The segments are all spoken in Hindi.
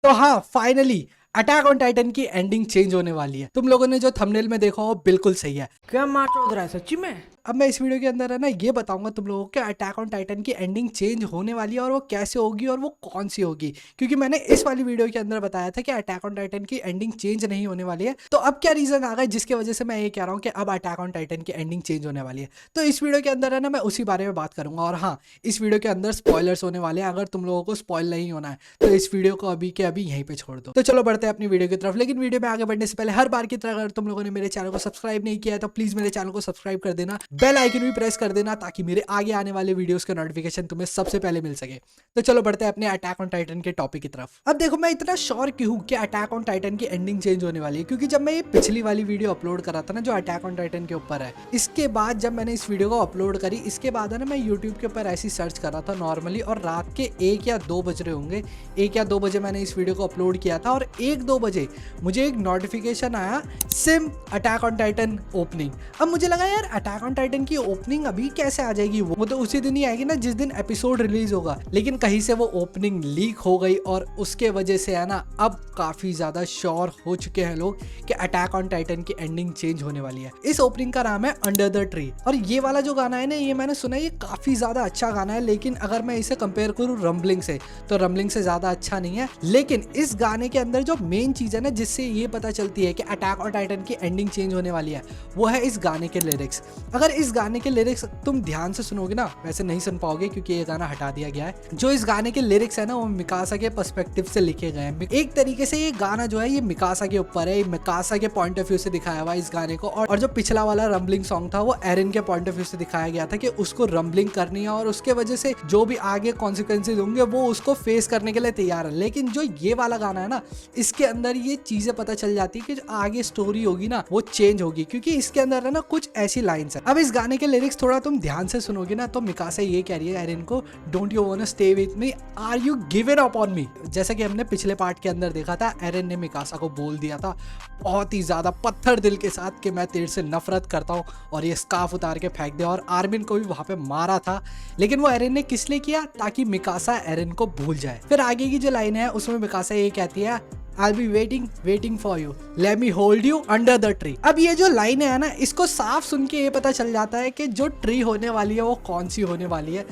तो हाँ, फाइनली अटैक ऑन टाइटन की एंडिंग चेंज होने वाली है। तुम लोगों ने जो थंबनेल में देखा हो बिल्कुल सही है। क्या मार चौध रहा है सच्ची में? अब मैं इस वीडियो के अंदर है ना ये बताऊंगा तुम लोगों को अटैक ऑन टाइटन की एंडिंग चेंज होने वाली है और वो कैसे होगी और वो कौन सी होगी, क्योंकि मैंने इस वाली वीडियो के अंदर बताया था कि अटैक ऑन टाइटन की एंडिंग चेंज नहीं होने वाली है। तो अब क्या रीजन आ गया जिसकी वजह से मैं ये कह रहा हूँ कि अब अटैक ऑन टाइटन की एंडिंग चेंज होने वाली है। तो इस वीडियो के अंदर है ना मैं उसी बारे में बात करूंगा। और हाँ, इस वीडियो के अंदर स्पॉयलर्स होने वाले हैं। अगर तुम लोगों को स्पॉइल नहीं होना है तो इस वीडियो को अभी के अभी यहीं पे छोड़ दो। तो चलो बढ़ते हैं अपनी वीडियो की तरफ। लेकिन वीडियो में आगे बढ़ने से पहले हर बार की तरह अगर तुम लोगों ने मेरे चैनल को सब्सक्राइब नहीं किया है तो प्लीज मेरे चैनल को सब्सक्राइब कर देना, बेल आइकन भी प्रेस कर देना ताकि मेरे आगे आने वाले वीडियोस का नोटिफिकेशन तुम्हें सबसे पहले मिल सके। तो चलो बढ़ते हैं अपने अटैक ऑन टाइटन के टॉपिक की तरफ। अब देखो, मैं इतना श्योर क्यों हूं कि अटैक ऑन टाइटन की एंडिंग चेंज होने वाली है, क्योंकि जब मैं ये पिछली वाली वीडियो अपलोड करा था ना जो अटैक ऑन टाइटन के ऊपर है, इसके बाद जब मैंने इस वीडियो को अपलोड करी, इसके बाद है ना मैं यूट्यूब के ऊपर ऐसी सर्च कर रहा था नॉर्मली, और रात के 1 या 2 बज रहे होंगे, 1 या 2 बजे मैंने इस वीडियो को अपलोड किया था और 1-2 बजे मुझे एक नोटिफिकेशन आया, SIM attack on Titan opening. अब मुझे लगा यार अटैक ऑन टाइटन की ओपनिंग अभी कैसे आ जाएगी, वो तो उसी दिन ही आएगी ना जिस दिन एपिसोड रिलीज होगा। लेकिन कहीं से वो ओपनिंग लीक हो गई और उसके वजह से है ना अब काफी ज्यादा श्योर हो चुके हैं लोग कि अटैक ऑन टाइटन की एंडिंग चेंज होने वाली है। इस ओपनिंग का नाम है अंडर द ट्री, और ये वाला जो गाना है ना ये मैंने सुना है ये काफी ज्यादा अच्छा गाना है, लेकिन अगर मैं इसे कंपेयर करूँ रम्बलिंग से तो रम्बलिंग से ज्यादा अच्छा नहीं है। लेकिन इस गाने के अंदर जो मेन चीज है ना जिससे ये पता चलती है कि अटैक ऑन टाइटन की एंडिंग चेंज होने वाली है वो है इस गाने के लिरिक्स। अगर इस गाने के लिरिक्स तुम ध्यान से सुनोगे ना, वैसे नहीं सुन पाओगे क्योंकि ये गाना हटा दिया गया है, जो इस गाने के लिरिक्स है ना वो मिकासा के पर्सपेक्टिव से लिखे गए हैं। एक तरीके से ये गाना जो है ये मिकासा के ऊपर है, मिकासा के पॉइंट ऑफ व्यू से दिखाया हुआ है इस गाने को। और जो पिछला वाला रम्बलिंग सॉन्ग था वो एरिन के पॉइंट ऑफ व्यू से दिखाया गया था कि उसको रम्बलिंग करनी है और उसके वजह से जो भी आगे कॉन्सिक्वेंसेज होंगे वो उसको फेस करने के लिए तैयार है। लेकिन जो ये वाला गाना है ना इसके अंदर ये चीजें पता चल जाती है कि जो आगे स्टोरी होगी ना वो चेंज होगी, क्योंकि इसके अंदर है ना कुछ ऐसी लाइंस है। अब इस गाने के लिरिक्स थोड़ा तुम ध्यान से सुनोगे ना तो मिकासा ये कह रही है एरिन को, don't you want stay with me, are you given up on me. जैसा कि हमने पिछले पार्ट के अंदर देखा था एरिन ने मिकासा को बोल दिया था बहुत ही ज्यादा पत्थर दिल के साथ कि मैं तेरे से नफरत करता हूँ और ये स्कार्फ उतार के फेंक दे, और आर्मिन को भी वहां पे मारा था। लेकिन वो एरिन ने किस लिए किया, ताकि मिकासा एरिन को भूल जाए। फिर आगे की जो लाइन है उसमें मिकासा ये कहती है, I'll be waiting for you. Let me hold you under the tree. अब ये जो लाइन है ना इसको साफ सुन के ये पता चल जाता है कि जो ट्री होने वाली है वो कौन सी होने वाली है।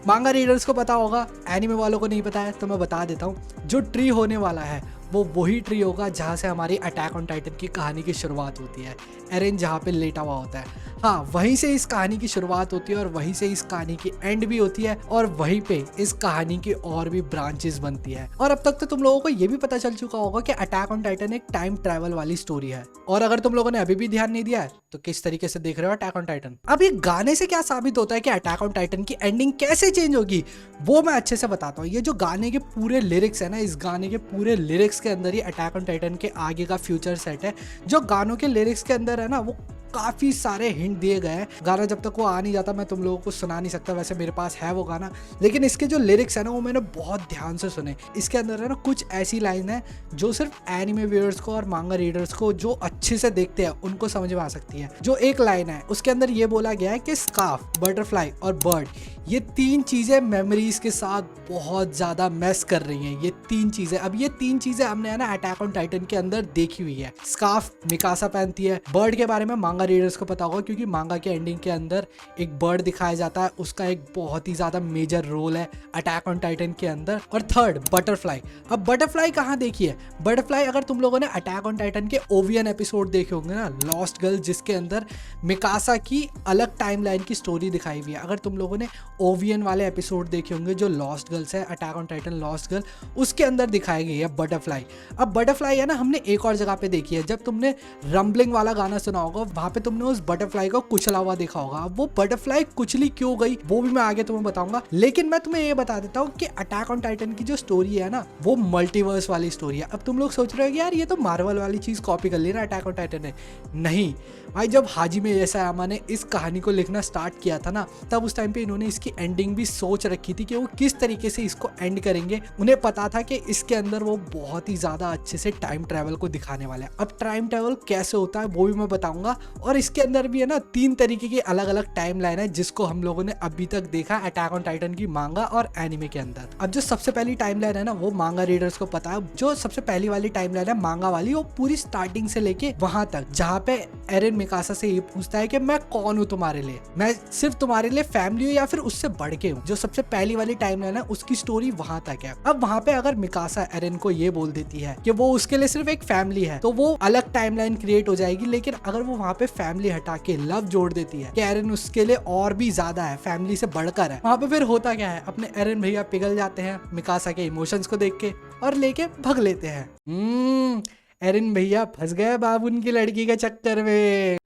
मांगा रीडर्स को पता होगा, एनिमे वालों को नहीं पता है तो मैं बता देता हूँ। जो ट्री होने वाला है वो वही ट्री होगा जहाँ से हमारी अटैक ऑन टाइटन की कहानी की शुरुआत होती है। एरिन जहाँ पे लेटा हुआ होता है, हाँ वहीं से इस कहानी की शुरुआत होती है और वहीं से इस कहानी की एंड भी होती है और वहीं पे इस कहानी की और भी ब्रांचेस बनती है। और अब तक तो तुम लोगों को ये भी पता चल चुका होगा कि अटैक ऑन टाइटन एक टाइम ट्रैवल वाली स्टोरी है। और अगर तुम लोगों ने अभी भी ध्यान नहीं दिया है तो किस तरीके से देख रहे हो अटैक ऑन टाइटन। अब ये गाने से क्या साबित होता है कि अटैक ऑन टाइटन की एंडिंग कैसे चेंज होगी वो मैं अच्छे से बताता हूँ। ये जो गाने के पूरे लिरिक्स है ना, इस गाने के पूरे लिरिक्स के अंदर ही अटैक ऑन टाइटन के आगे का फ्यूचर सेट है। जो गानों के लिरिक्स के अंदर है ना वो काफी सारे हिंट दिए गए हैं। गाना जब तक वो आ नहीं जाता मैं तुम लोगों को सुना नहीं सकता, वैसे मेरे पास है वो गाना, लेकिन इसके जो लिरिक्स है ना वो मैंने बहुत ध्यान से सुने। इसके अंदर है ना कुछ ऐसी लाइन है जो सिर्फ एनिमे व्यूअर्स को और मांगा रीडर्स को जो अच्छे से देखते हैं उनको समझ में आ सकती है। जो एक लाइन है उसके अंदर ये बोला गया है कि स्कार्फ, बटरफ्लाई और बर्ड, ये 3 चीजें मेमोरीज के साथ बहुत ज्यादा मैस कर रही हैं। ये 3 चीजें, अब ये 3 चीजें हमने है ना अटैक ऑन टाइटन के अंदर देखी हुई है। स्कार्फ मिकासा पहनती है, बर्ड के बारे में मांगा रीडर्स को पता होगा क्योंकि मांगा के एंडिंग के अंदर एक बर्ड दिखाया जाता है, उसका एक बहुत ही ज्यादा मेजर रोल है अटैक ऑन टाइटन के अंदर। और थर्ड बटरफ्लाई। अब बटरफ्लाई कहाँ देखी है? बटरफ्लाई अगर तुम लोगों ने अटैक ऑन टाइटन के ओवियन एपिसोड देखे होंगे ना, लॉस्ट गर्ल, जिसके अंदर मिकासा की अलग टाइमलाइन की स्टोरी दिखाई हुई है। अगर तुम लोगों ने ओवियन वाले एपिसोड देखे होंगे जो लॉस्ट गर्ल्स है, attack on Titan lost girl, उसके अंदर दिखाई गई है बटरफ्लाई। अब बटरफ्लाई है ना हमने एक और जगह पे देखी है, जब तुमने रम्बलिंग वाला गाना सुना होगा वहां पे तुमने उस बटरफ्लाई को कुचला हुआ देखा होगा। अब वो बटरफ्लाई कुचली क्यों गई वो भी मैं आगे तुम्हें बताऊंगा, लेकिन मैं तुम्हें ये बता देता हूँ कि अटैक ऑन टाइटन की जो स्टोरी है ना वो मल्टीवर्स वाली स्टोरी है। अब तुम लोग सोच रहे हो कि यार ये तो मार्वल वाली चीज कॉपी कर ली ना अटैक ऑन टाइटन ने। नहीं भाई, जब हाजिमे एसायामा ने इस कहानी को लिखना स्टार्ट किया था ना तब उस टाइम पे इन्होंने इसकी एंडिंग भी सोच रखी थी कि वो किस तरीके से इसको एंड करेंगे। उन्हें पता था कि इसके अंदर वो बहुत ही ज्यादा अच्छे से टाइम ट्रैवल को दिखाने वाले हैं। अब टाइम ट्रैवल कैसे होता है वो भी मैं बताऊंगा और इसके अंदर भी है ना 3 तरीके की अलग अलग टाइम लाइन है जिसको हम लोगों ने अभी तक देखा अटैक ऑन टाइटन की मांगा और एनिमे के अंदर। अब जो सबसे पहली टाइम लाइन है ना वो मांगा रीडर्स को पता है। जो सबसे पहली वाली टाइम लाइन है मांगा वाली, वो पूरी स्टार्टिंग से लेके वहां तक जहाँ पे एरन मिकासा से ये पूछता है कि मैं कौन हूँ तुम्हारे लिए, मैं सिर्फ तुम्हारे लिए फैमिली हूँ या फिर उससे बढ़ के हूँ। जो सबसे पहली वाली टाइम लाइन है उसकी स्टोरी वहां तक है। अब वहां पे अगर मिकासा एरन को ये बोल देती है कि वो उसके लिए सिर्फ एक फैमिली है तो वो अलग टाइमलाइन क्रिएट हो जाएगी। लेकिन अगर वो वहां पे फैमिली हटा के लव जोड़ देती है कि एरन उसके लिए और भी ज्यादा है, फैमिली से बढ़कर है, वहां पे फिर होता क्या है, अपने एरन भैया पिघल जाते हैं मिकासा के इमोशंस को देख के और लेके भग लेते हैं। एरन भैया फंस गए बाबू उनकी लड़की के चक्कर में।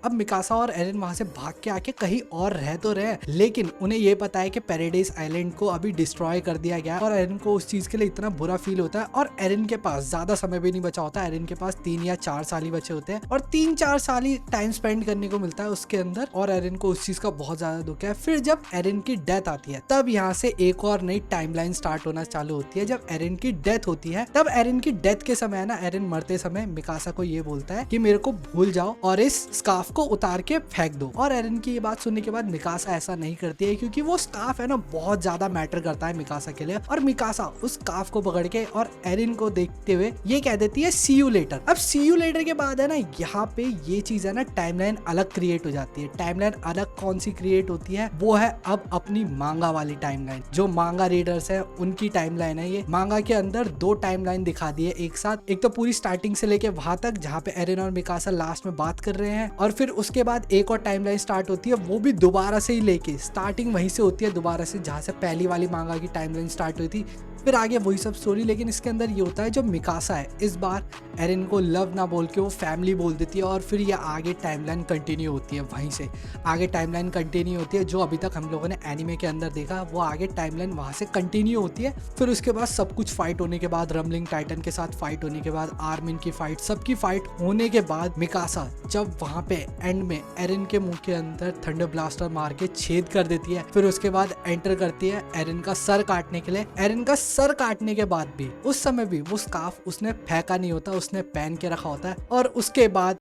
अब मिकासा और एरन वहां से भाग के आके कहीं और रह तो रहे, लेकिन उन्हें ये पता है कि पैराडाइज आइलैंड को अभी डिस्ट्रॉय कर दिया गया और एरन को उस चीज के लिए इतना बुरा फील होता है। और एरन के पास ज्यादा समय भी नहीं बचा होता, एरन के पास 3 या 4 साल ही बचे होते हैं और 3-4 साल ही टाइम स्पेंड करने को मिलता है उसके अंदर। और एरन को उस चीज का बहुत ज्यादा दुख है। फिर जब एरन की डेथ आती है तब यहाँ से एक और नई टाइमलाइन स्टार्ट होना चालू होती है। जब एरन की डेथ होती है तब एरन की डेथ के समय ना एरन मरते समय मिकासा को ये बोलता है कि मेरे को भूल जाओ और इस स्कार्फ को उतार के फेंक दो। और एरन की ये बात सुनने के बाद मिकासा ऐसा नहीं करती है क्योंकि वो स्कार्फ है ना बहुत ज्यादा मैटर करता है मिकासा के लिए। और मिकासा उस स्कार्फ को पकड़ के और एरन को देखते हुए ये कह देती है सी यू लेटर। अब सी यू लेटर के बाद है ना यहाँ पे ये चीज है ना टाइमलाइन अलग क्रिएट हो जाती है। टाइमलाइन अलग कौन सी क्रिएट होती है, वो है अब अपनी मांगा वाली टाइमलाइन। जो मांगा रीडर्स है उनकी टाइमलाइन है ये। मांगा के अंदर 2 टाइमलाइन दिखा दी है एक साथ। एक तो पूरी स्टार्टिंग से लेके वहां तक जहाँ पे एरन और मिकासा लास्ट में बात कर रहे हैं, और फिर उसके बाद एक और टाइमलाइन स्टार्ट होती है, वो भी दोबारा से ही लेके स्टार्टिंग वहीं से होती है दोबारा से जहाँ से पहली वाली मांगा की टाइमलाइन स्टार्ट हुई थी। फिर आगे वही सब स्टोरी। लेकिन इसके अंदर ये होता है जो मिकासा है इस बार एरन को लव ना बोल के वो फैमिली बोल देती है और फिर ये आगे टाइमलाइन कंटिन्यू होती है। वहीं से आगे टाइमलाइन कंटिन्यू होती है जो अभी तक हम लोगों ने एनीमे के अंदर देखा, वो आगे टाइमलाइन वहां से कंटिन्यू होती है। फिर उसके बाद सब कुछ फाइट होने के बाद, रमलिंग टाइटन के साथ फाइट होने के बाद, आर्मिन की फाइट, सबकी फाइट होने के बाद मिकासा जब वहां पे एंड में एरन के मुंह के अंदर थंडर ब्लास्टर मार के छेद कर देती है, फिर उसके बाद एंटर करती है एरन का सर काटने के लिए। एरन का सर काटने के बाद भी उस समय भी वो स्कार्फ उसने फेंका नहीं होता, उसने पहन के रखा होता है। और उसके बाद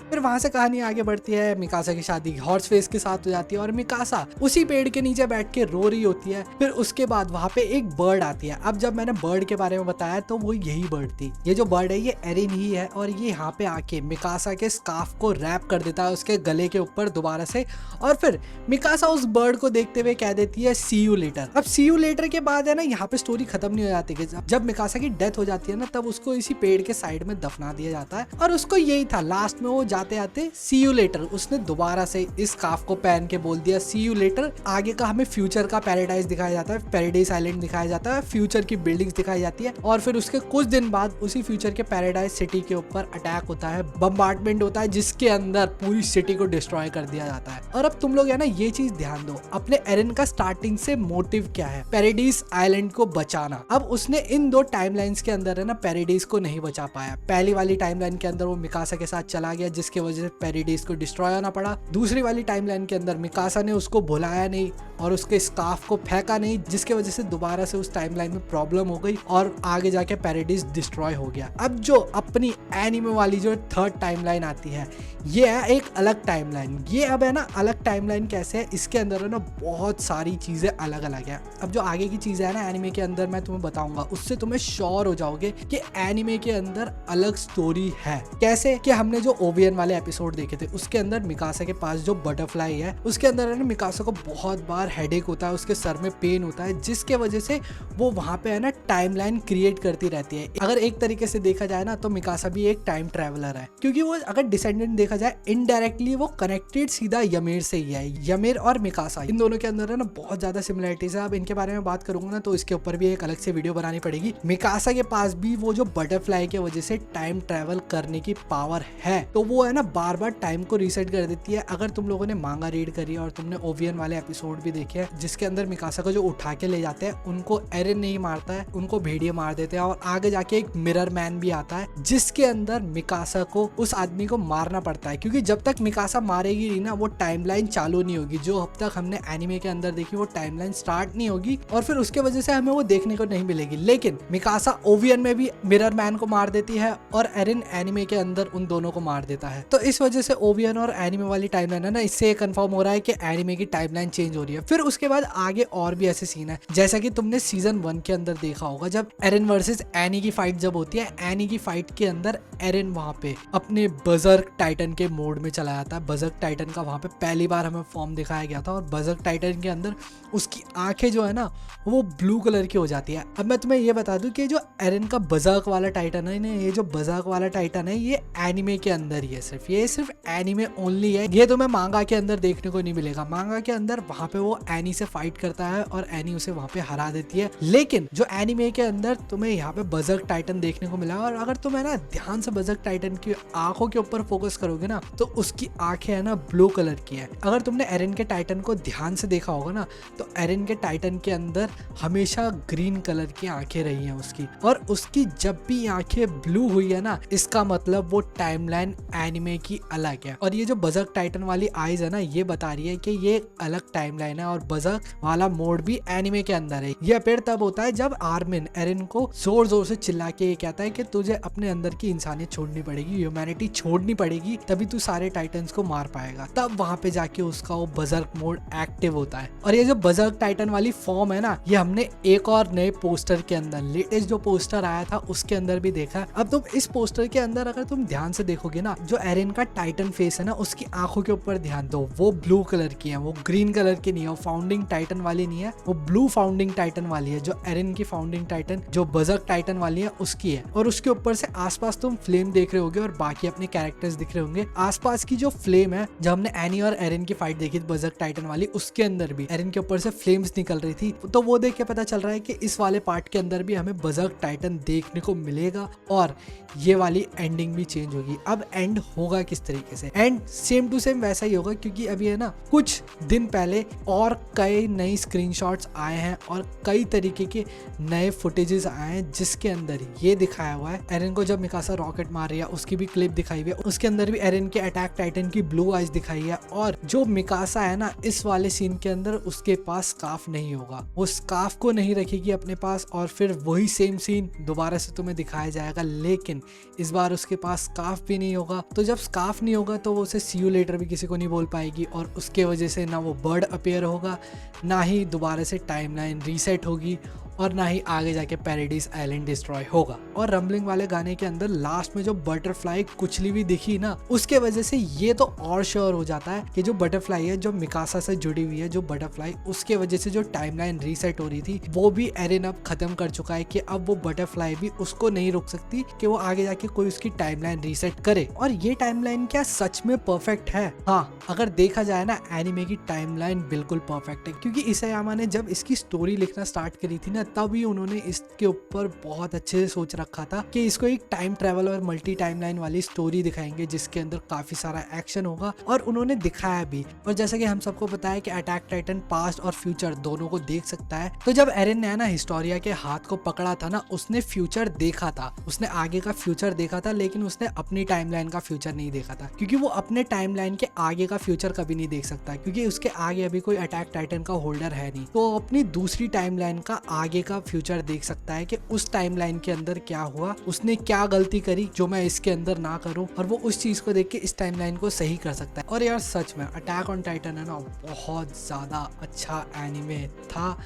फिर वहां से कहानी आगे बढ़ती है। मिकासा की शादी हॉर्स फेस के साथ हो जाती है और मिकासा उसी पेड़ के नीचे बैठ के रो रही होती है। फिर उसके बाद वहां पे एक बर्ड आती है। अब जब मैंने बर्ड के बारे में बताया तो वो यही बर्ड थी। ये जो बर्ड है ये एरिन ही है और ये यहाँ पे आके मिकासा के स्कार्फ को रैप कर देता है उसके गले के ऊपर दोबारा से। और फिर मिकासा उस बर्ड को देखते हुए कह देती है सी यू लेटर। अब सी यू लेटर के बाद है ना यहाँ पे स्टोरी खत्म नहीं हो जाती कि जब मिकासा की डेथ हो जाती है ना तब उसको इसी पेड़ के साइड में दफना दिया जाता है। और उसको यही था लास्ट में वो जाते आते सी यू लेटर उसने दोबारा से इस स्कार्फ को पहन के बोल दिया सी यू लेटर। आगे का हमें फ्यूचर का पैराडाइज दिखाया जाता है, पैराडाइज आइलैंड दिखाया जाता है, फ्यूचर की बिल्डिंग्स दिखाई जाती है। और फिर उसके कुछ दिन बाद उसी फ्यूचर के पैराडाइज सिटी के ऊपर अटैक होता है, बम्बार्डमेंट होता है जिसके अंदर पूरी सिटी को डिस्ट्रॉय कर दिया जाता है। और अब तुम लोग है ना ये चीज ध्यान दो, अपने एरन का स्टार्टिंग से मोटिव क्या है, पैराडाइज आइलैंड को बचाना। अब उसने इन 2 टाइमलाइंस के अंदर है ना पैराडाइज को नहीं बचा पाया। पहली वाली टाइमलाइन के अंदर वो मिकासा के साथ चला गया जिसकी वजह से पैराडाइज को डिस्ट्रॉय होना पड़ा। दूसरी वाली टाइमलाइन के अंदर मिकासा ने उसको भुलाया नहीं और उसके स्कार्फ को फेंका नहीं जिसके वजह से दोबारा से उस टाइमलाइन में प्रॉब्लम हो गई और आगे जाके पैराडाइज डिस्ट्रॉय हो गया। अब जो अपनी एनीमे वाली जो 3rd टाइमलाइन आती है ये है एक अलग टाइमलाइन। ये अब है ना अलग टाइमलाइन कैसे है, इसके अंदर है ना बहुत सारी चीजें अलग अलग है। अब जो आगे की चीजें है ना एनीमे के अंदर मैं तुम्हें बताऊंगा, उससे तुम्हें श्योर हो जाओगे कि एनीमे के अंदर अलग स्टोरी है। कैसे कि हमने जो ओवियन वाले एपिसोड देखे थे उसके अंदर मिकासा के पास जो बटरफ्लाई है उसके अंदर है ना मिकासा को बहुत बार हेडेक होता है, उसके सर में पेन होता है जिसके वजह से वो वहां पे है ना टाइमलाइन क्रिएट करती रहती है। अगर एक तरीके से देखा जाए ना तो मिकासा भी एक टाइम ट्रेवलर है क्योंकि वो अगर डिसेंडेंट देखा जाए इनडायरेक्टली वो कनेक्टेड सीधा यमेर से ही है। यमेर और मिकासा इन दोनों के अंदर है ना बहुत ज्यादा सिमिलरिटीज है। अब इनके बारे में बात करूंगा ना तो इसके ऊपर भी एक अलग से वीडियो बनानी पड़ेगी। मिकासा के पास भी वो जो बटरफ्लाई की वजह से टाइम ट्रेवल करने की पावर है तो वो है ना बार बार टाइम को रीसेट कर देती है। अगर तुम लोगों ने मांगा रीड करी है और तुमने ओवियन वाले एपिसोड भी देखे हैं जिसके अंदर मिकासा को जो उठा के ले जाते हैं उनको एरन नहीं मारता है, उनको भेड़िए मार देते हैं और आगे जाके एक मिरर मैन भी आता है जिसके अंदर मिकासा को उस आदमी को मारना पड़ता है, क्योंकि जब तक मिकासा मारेगी नहीं ना वो टाइमलाइन चालू नहीं होगी। जो अब तक हमने एनिमे के अंदर देखी वो टाइमलाइन स्टार्ट नहीं होगी और फिर उसके वजह से हमें वो देखने को नहीं मिलेगी। लेकिन मिकासा ओवियन में भी मिरर मैन को मार देती है और एरिन एनिमे के अंदर उन दोनों को मार देता है। तो इस वजह से ओवियन और एनिमे वाली टाइमलाइन है ना, इससे कंफर्म हो रहा है कि एनिमे की टाइमलाइन चेंज हो रही है। फिर उसके बाद आगे और भी ऐसे सीन है जैसा कि तुमने सीजन 1 के अंदर देखा होगा, जब एरिन वर्सेस एनी की फाइट जब होती है, एनी की फाइट के अंदर एरिन वहां पे अपने बजर्क टाइटन के मोड में चला जाता है। बजर्क टाइटन का वहां पे पहली बार हमें फॉर्म दिखाया गया था और बजर्क टाइटन के अंदर उसकी आंखें जो है ना वो ब्लू कलर की हो जाती है। अब मैं तुम्हें ये बता दूं कि जो एरिन का बजर्क वाला टाइटन है ना, ये जो बजर्क वाला टाइटन है ये एनिमे के अंदर ही है, सिर्फ एनिमे ओनली है। ये तुम्हें मांगा के अंदर देखने को नहीं मिलेगा। मांगा के अंदर वहां पे वो एनी से फाइट करता है और एनी उसे वहां पे हरा देती है। लेकिन जो एनिमे के अंदर तुम्हें यहाँ पे बजर्क टाइटन देखने को मिला और अगर तुम है ना ध्यान से बजर्क टाइटन की आंखों के ऊपर फोकस करोगे ना तो उसकी आंखें है ना ब्लू कलर की है। अगर तुमने एरिन के टाइटन को ध्यान से देखा होगा ना तो एरिन के टाइटन के अंदर हमेशा ग्रीन कलर की आंखें रही हैं उसकी, और उसकी जब भी आंखें ब्लू हुई है ना इसका मतलब वो टाइमलाइन एनिमे की अलग है। और ये जो बजर्क टाइटन वाली आईज है ना ये बता रही है कि ये अलग टाइमलाइन है और बजर्क वाला मोड भी एनिमे के अंदर है। ये अपीयर तब होता है जब आर्मिन एरिन को जोर जोर से चिल्ला के ये कहता है कि तुझे अपने अंदर की इंसानियत छोड़नी पड़ेगी, ह्यूमैनिटी छोड़नी पड़ेगी, तभी तू सारे टाइटन्स को मार पाएगा। तब वहां पे जाके उसका वो बजर्क मोड एक्टिव होता है। और ये जो बजर्क टाइटन वाली फॉर्म है ना ये हमने एक और नए पोस्टर के अंदर, लेटेस्ट जो पोस्टर आया था उसके अंदर भी देखा है। अब तुम इस पोस्टर के अंदर अगर तुम ध्यान से देखोगे ना जो एरिन का टाइटन फेस है ना उसकी आंखों के ऊपर ध्यान दो, वो ब्लू कलर की है, वो ग्रीन कलर की नहीं है, वो फाउंडिंग टाइटन वाली नहीं है, वो ब्लू फाउंडिंग टाइटन वाली है। जो एरिन की फाउंडिंग टाइटन जो बजर्क टाइटन वाली है उसकी है। और उसके ऊपर से आसपास तुम फ्लेम देख रहे होगे और बाकी अपने कैरेक्टर्स दिख रहे होंगे। आसपास की जो फ्लेम है जब हमने एनी और एरिन की फाइट देखी थी बजर्क टाइटन वाली, उसके अंदर भी एरिन के ऊपर से फ्लेम्स निकल रही थी। तो वो देख के पता चल रहा है कि इस वाले पार्ट के अंदर भी हमें बजर्क टाइटन देखने को मिलेगा और ये वाली एंडिंग भी चेंज होगी। अब एंड होगा किस तरीके से? एंड सेम टू सेम वैसा ही होगा, क्योंकि अभी है ना कुछ दिन पहले और कई नई स्क्रीनशॉट्स आए हैं और कई तरीके के नए फुटेजेस आए हैं जिसके अंदर ये दिखाया हुआ है एरिन को जब मिकासा रॉकेट मार रही है उसकी भी क्लिप दिखाई हुई है। उसके अंदर भी एरिन के अटैक टाइटन की ब्लू आइज दिखाई है और जो मिकासा है ना इस वाले सीन के अंदर उसके पास स्कार्फ नहीं होगा, वो स्कार्फ को नहीं रखेगी अपने पास और फिर वही सेम सीन दोबारा से तुम्हें दिखाया जाएगा, लेकिन इस बार उसके पास स्कार्फ भी नहीं होगा। तो जब स्कार्फ नहीं होगा तो वो उसे सी यू लेटर भी किसी को नहीं बोल पाएगी और उसके वजह से ना वो बर्ड अपीयर होगा, ना ही दोबारा से टाइमलाइन रीसेट होगी और ना ही आगे जाके पैराडाइज आइलैंड डिस्ट्रॉय होगा। और रंबलिंग वाले गाने के अंदर लास्ट में जो बटरफ्लाई कुचली हुई दिखी ना उसके वजह से ये तो और श्योर हो जाता है कि जो बटरफ्लाई है जो मिकासा से जुड़ी हुई है, जो बटरफ्लाई उसके वजह से जो टाइमलाइन रीसेट हो रही थी वो भी एरिन अब खत्म कर चुका है कि अब वो बटरफ्लाई भी उसको नहीं रोक सकती कि वो आगे जाके कोई उसकी टाइमलाइन रीसेट करे। और ये टाइमलाइन क्या सच में परफेक्ट है? हाँ, अगर देखा जाए ना एनिमे की टाइमलाइन बिल्कुल परफेक्ट है, क्योंकि इसायामा ने जब इसकी स्टोरी लिखना स्टार्ट करी थी ना तभी उन्होंने इसके ऊपर बहुत अच्छे से सोच रखा था कि इसको एक टाइम ट्रेवल और मल्टी टाइमलाइन वाली स्टोरी दिखाएंगे जिसके अंदर काफी सारा एक्शन होगा, और उन्होंने दिखाया भी। और जैसा कि हम सबको पता है कि अटैक टाइटन पास्ट और फ्यूचर दोनों को देख सकता है, तो जब एरिन ने ना हिस्टोरिया के हाथ को पकड़ा था ना उसने फ्यूचर देखा था, उसने आगे का फ्यूचर देखा था, लेकिन उसने अपनी टाइमलाइन का फ्यूचर नहीं देखा था, क्योंकि वो अपने टाइमलाइन के आगे का फ्यूचर कभी नहीं देख सकता, क्योंकि उसके आगे अभी कोई अटैक टाइटन का होल्डर है नहीं। तो अपनी दूसरी टाइमलाइन का आगे का फ्यूचर देख सकता है कि उस टाइमलाइन के अंदर क्या हुआ, उसने क्या गलती करी जो मैं इसके अंदर ना करूं, और वो उस चीज को देख के इस टाइमलाइन को सही कर सकता है। और यार सच में अटैक ऑन टाइटन है ना बहुत ज्यादा अच्छा एनिमे था,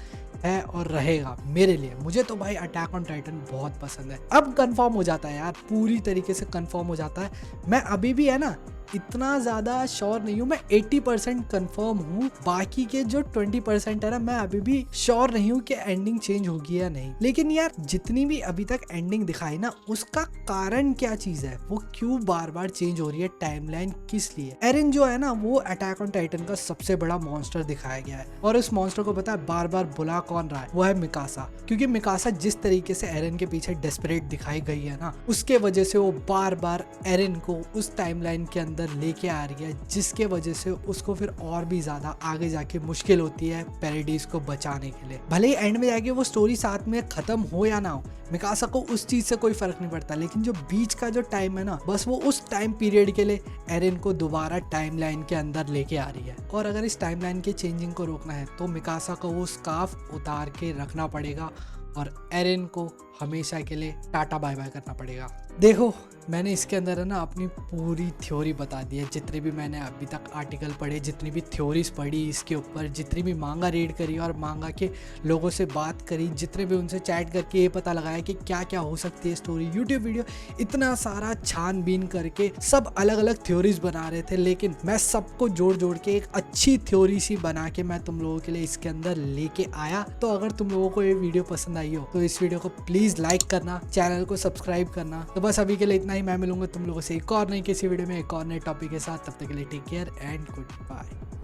है और रहेगा मेरे लिए। मुझे तो भाई अटैक ऑन टाइटन बहुत पसंद है। अब कंफर्म हो जाता है यार, पूरी तरीके से कंफर्म हो जाता है। मैं अभी भी है ना इतना ज़्यादा श्योर नहीं हूँ, मैं 80% कन्फर्म हूँ। बाकी के जो 20% है ना, मैं अभी भी श्योर नहीं हूँ कि एंडिंग चेंज होगी या नहीं। लेकिन यार जितनी भी अभी तक एंडिंग दिखाई ना, उसका कारण क्या चीज़ है, वो क्यों बार बार चेंज हो रही है, टाइमलाइन किस लिए। एरन जो है ना, वो अटैक ऑन टाइटन का सबसे बड़ा मॉन्स्टर दिखाया गया है, और उस मॉन्स्टर को पता है बार बार बुला कौन रहा है, वो है मिकासा। क्योंकि मिकासा जिस तरीके से एरन के पीछे डेस्परेट दिखाई गई है ना, उसके वजह से वो बार बार एरन को उस टाइमलाइन के अंदर लेके आ रही है, जिसके वजह से उसको फिर और भी ज्यादा आगे जाके मुश्किल होती है पैराडाइज को बचाने के लिए। भले ही एंड में जाके वो स्टोरी साथ में खत्म हो या ना हो, मिकासा को उस चीज से कोई फर्क नहीं पड़ता, लेकिन जो बीच का जो टाइम है ना, बस वो उस टाइम पीरियड के लिए एरन को दोबारा टाइमलाइन के अंदर लेके आ रही है। और अगर इस टाइमलाइन के चेंजिंग को रोकना है तो मिकासा को वो स्कार्फ उतार के रखना पड़ेगा और एरन को हमेशा के लिए टाटा बाय बाय करना पड़ेगा। देखो, मैंने इसके अंदर है ना अपनी पूरी थ्योरी बता दी है। जितने भी मैंने अभी तक आर्टिकल पढ़े, जितनी भी थ्योरीज पढ़ी इसके ऊपर, जितनी भी मांगा रीड करी और मांगा के लोगों से बात करी, जितने भी उनसे चैट करके ये पता लगाया कि क्या क्या हो सकती है स्टोरी, यूट्यूब वीडियो, इतना सारा छानबीन करके सब अलग अलग थ्योरीज बना रहे थे, लेकिन मैं सबको जोड़ जोड़ के एक अच्छी थ्योरी सी बना के मैं तुम लोगों के लिए इसके अंदर लेके आया। तो अगर तुम लोगों को ये वीडियो पसंद आई हो तो इस वीडियो को प्लीज लाइक करना, चैनल को सब्सक्राइब करना। तो बस अभी के लिए इतना ही। मैं मिलूंगा तुम लोगों से एक और नई किसी वीडियो में एक और नए टॉपिक के साथ। तब तक के लिए take care and good bye.